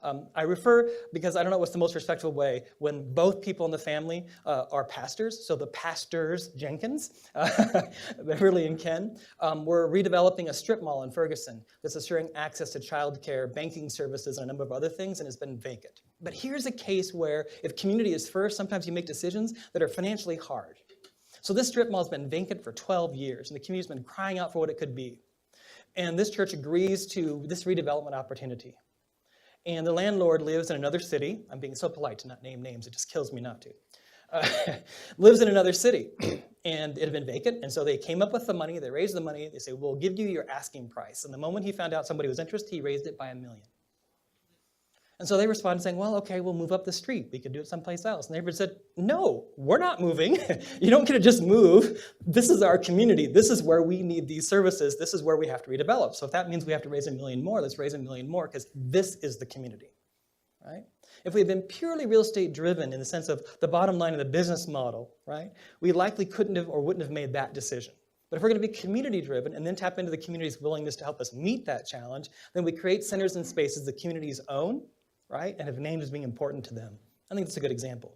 I refer because I don't know what's the most respectful way when both people in the family are pastors. So the pastors Jenkins, Beverly and Ken, were redeveloping a strip mall in Ferguson that's assuring access to childcare, banking services, and a number of other things, and has been vacant. But here's a case where if community is first, sometimes you make decisions that are financially hard. So this strip mall has been vacant for 12 years, and the community's been crying out for what it could be. And this church agrees to this redevelopment opportunity. And the landlord lives in another city. I'm being so polite to not name names, it just kills me not to. Lives in another city, and it had been vacant, and so they came up with the money, they raised the money, they say, we'll give you your asking price. And the moment he found out somebody was interested, he raised it by $1 million. And so they responded saying, well, okay, we'll move up the street. We could do it someplace else. And the neighbor said, no, we're not moving. You don't get to just move. This is our community. This is where we need these services. This is where we have to redevelop. So if that means we have to raise $1 million more, let's raise $1 million more because this is the community, right? If we had been purely real estate driven in the sense of the bottom line of the business model, right, we likely couldn't have or wouldn't have made that decision. But if we're going to be community driven and then tap into the community's willingness to help us meet that challenge, then we create centers and spaces the communities own, right, and have named as being important to them. I think that's a good example.